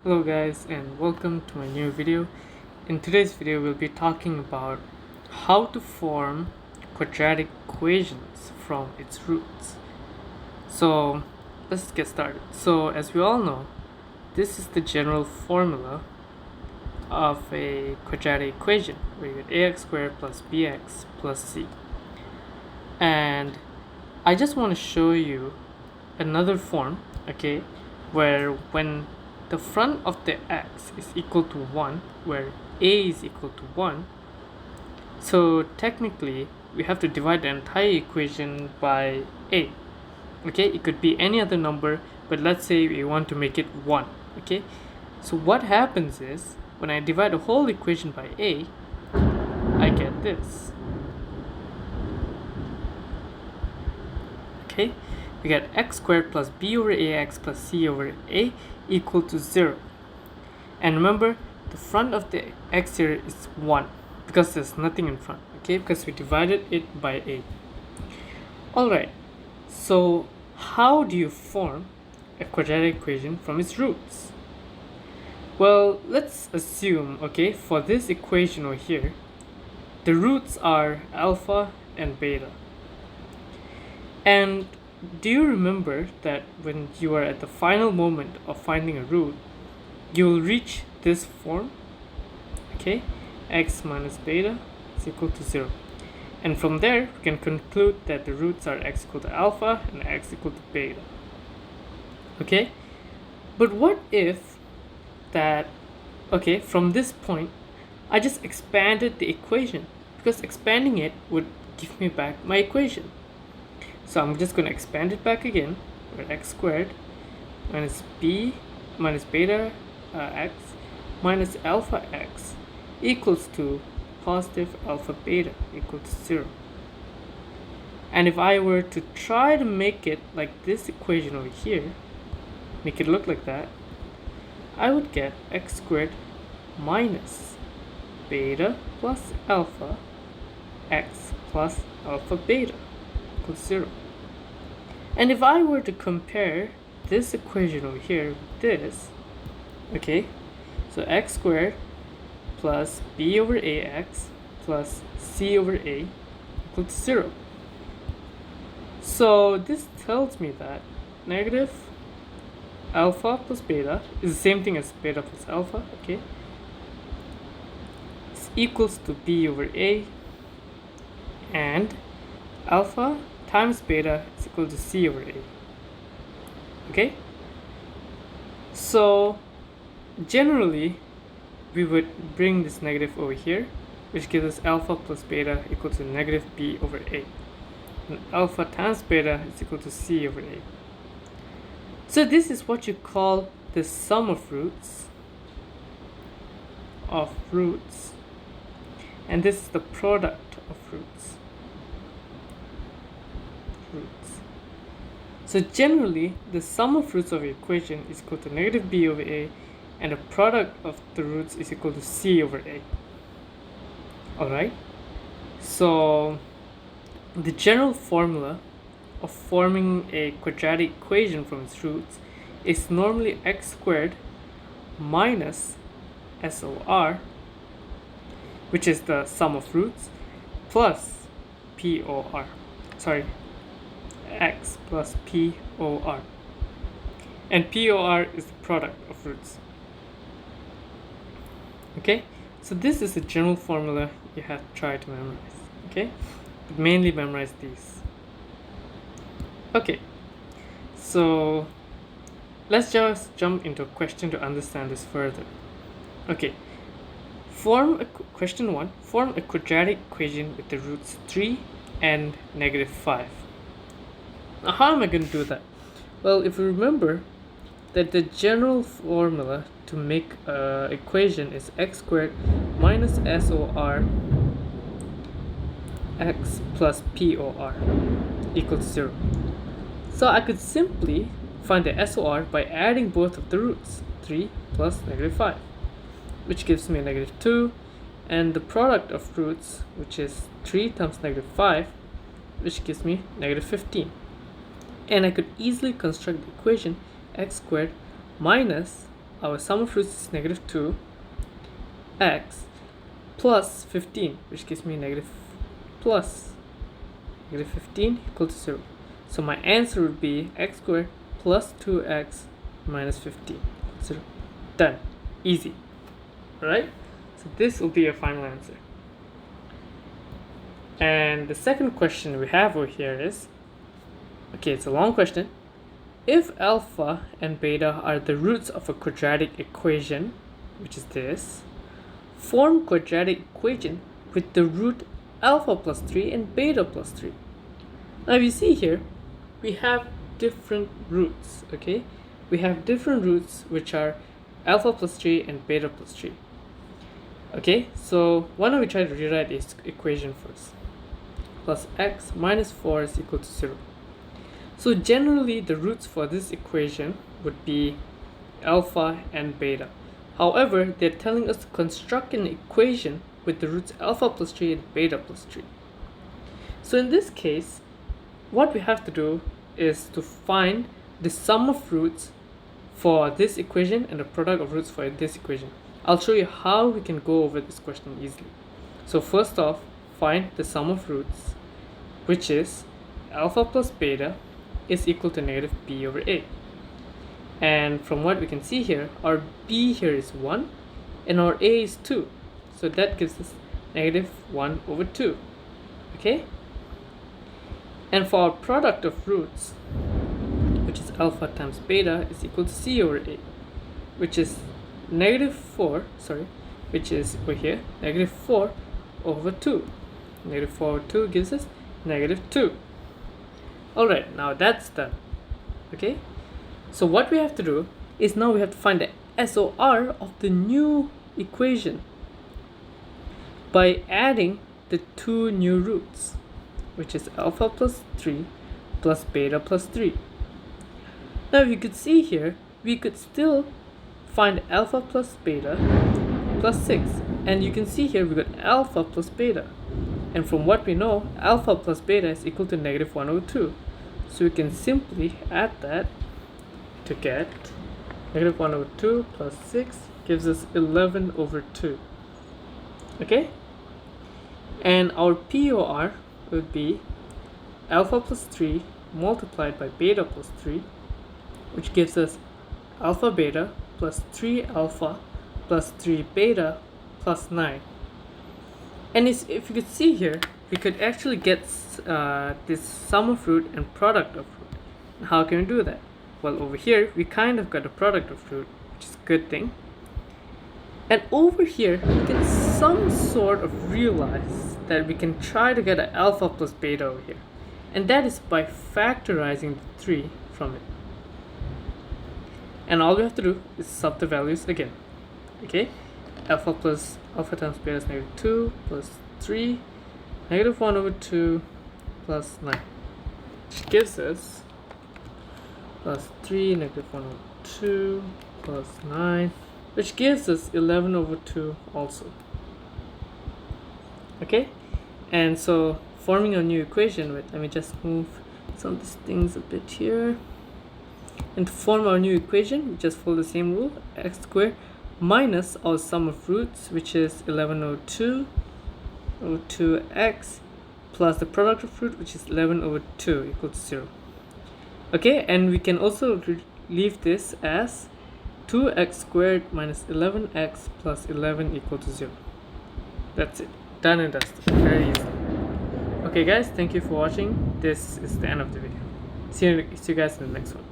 Hello guys and welcome to my new video. In today's video we'll be talking about how to form quadratic equations from its roots. So let's get started. So as we all know, this is the general formula of a quadratic equation where you get ax squared plus bx plus c. And I just want to show you another form, okay, where when the front of the x is equal to 1, where a is equal to 1, so technically we have to divide the entire equation by a. Okay, it could be any other number, but let's say we want to make it 1. Okay, so what happens is when I divide the whole equation by a, I get this. Okay, we get x squared plus b over ax plus c over a equal to 0. And remember, the front of the x here is 1 because there's nothing in front, okay, because we divided it by a. Alright, so how do you form a quadratic equation from its roots? Well, let's assume, okay, for this equation over here, the roots are alpha and beta. And do you remember that when you are at the final moment of finding a root, you will reach this form? Okay, x minus beta is equal to 0. And from there, we can conclude that the roots are x equal to alpha and x equal to beta. Okay, but what if that, okay, from this point, I just expanded the equation, because expanding it would give me back my equation. So I'm just going to expand it back again, where x squared minus b minus beta x minus alpha x equals to positive alpha beta equal to 0. And if I were to try to make it like this equation over here, make it look like that, I would get x squared minus beta plus alpha x plus alpha beta equals 0. And if I were to compare this equation over here with this, okay, so x squared plus b over ax plus c over a equals to 0. So this tells me that negative alpha plus beta is the same thing as beta plus alpha, okay, it's equals to b over a, and alpha times beta is equal to c over a. Okay, so generally we would bring this negative over here, which gives us alpha plus beta equal to negative b over a, and alpha times beta is equal to c over a. So this is what you call the sum of roots, and this is the product of roots. So generally, the sum of roots of the equation is equal to negative b over a, and the product of the roots is equal to c over a. Alright, so the general formula of forming a quadratic equation from its roots is normally x squared minus SOR, which is the sum of roots, plus POR. X plus POR, and POR is the product of roots. Okay, so this is a general formula you have to try to memorize. Okay, but mainly memorize these. Okay, so let's just jump into a question to understand this further. Okay, question 1, form a quadratic equation with the roots 3 and negative 5. Now, how am I going to do that? Well, if you remember that the general formula to make an equation is x squared minus SOR x plus POR equals 0. So I could simply find the SOR by adding both of the roots, 3 plus negative 5, which gives me a negative 2, and the product of roots, which is 3 times negative 5, which gives me negative 15. And I could easily construct the equation x squared minus our sum of roots is negative 2 x plus 15, which gives me negative 15 equal to 0. So my answer would be x squared plus 2x minus 15. 0. Done. Easy. Alright? So this will be your final answer. And the second question we have over here is, okay, it's a long question. If alpha and beta are the roots of a quadratic equation, which is this, form quadratic equation with the root alpha plus 3 and beta plus 3. Now if you see here, we have different roots, okay? We have different roots which are alpha plus 3 and beta plus 3. Okay, so why don't we try to rewrite this equation first. Plus x minus 4 is equal to 0. So generally the roots for this equation would be alpha and beta. However, they're telling us to construct an equation with the roots alpha plus 3 and beta plus 3. So in this case, what we have to do is to find the sum of roots for this equation and the product of roots for this equation. I'll show you how we can go over this question easily. So first off, find the sum of roots, which is alpha plus beta is equal to negative b over a. And from what we can see here, our b here is 1 and our a is 2. So that gives us negative 1 over 2. Okay? And for our product of roots, which is alpha times beta, is equal to c over a, which is negative 4, which is over here, negative 4 over 2. Negative 4 over 2 gives us negative 2. Alright, now that's done. Okay? So what we have to do is now we have to find the SOR of the new equation by adding the two new roots, which is alpha plus 3 plus beta plus 3. Now if you could see here, we could still find alpha plus beta plus 6. And you can see here we got alpha plus beta. And from what we know, alpha plus beta is equal to negative 1 over 2. So we can simply add that to get negative 1 over 2 plus 6 gives us 11 over 2. Okay? And our POR would be alpha plus 3 multiplied by beta plus 3, which gives us alpha beta plus 3 alpha plus 3 beta plus 9. And if you could see here, we could actually get this sum of root and product of root. And how can we do that? Well, over here, we kind of got a product of root, which is a good thing. And over here, we can some sort of realize that we can try to get an alpha plus beta over here. And that is by factorizing the 3 from it. And all we have to do is sub the values again. Okay? Alpha times beta is negative 2 plus 3, negative 1 over 2 plus 9. Which gives us plus 3, negative 1 over 2 plus 9, which gives us 11 over 2 also. Okay? And so forming a new equation with, let me just move some of these things a bit here. And to form our new equation, we just follow the same rule, x squared minus our sum of roots, which is 11 over 2 over 2x plus the product of root, which is 11 over 2 equal to 0. Okay, and we can also leave this as 2x squared minus 11x plus 11 equal to 0. That's it. Done and dusted. Very easy. Okay guys, thank you for watching. This is the end of the video. See you guys in the next one.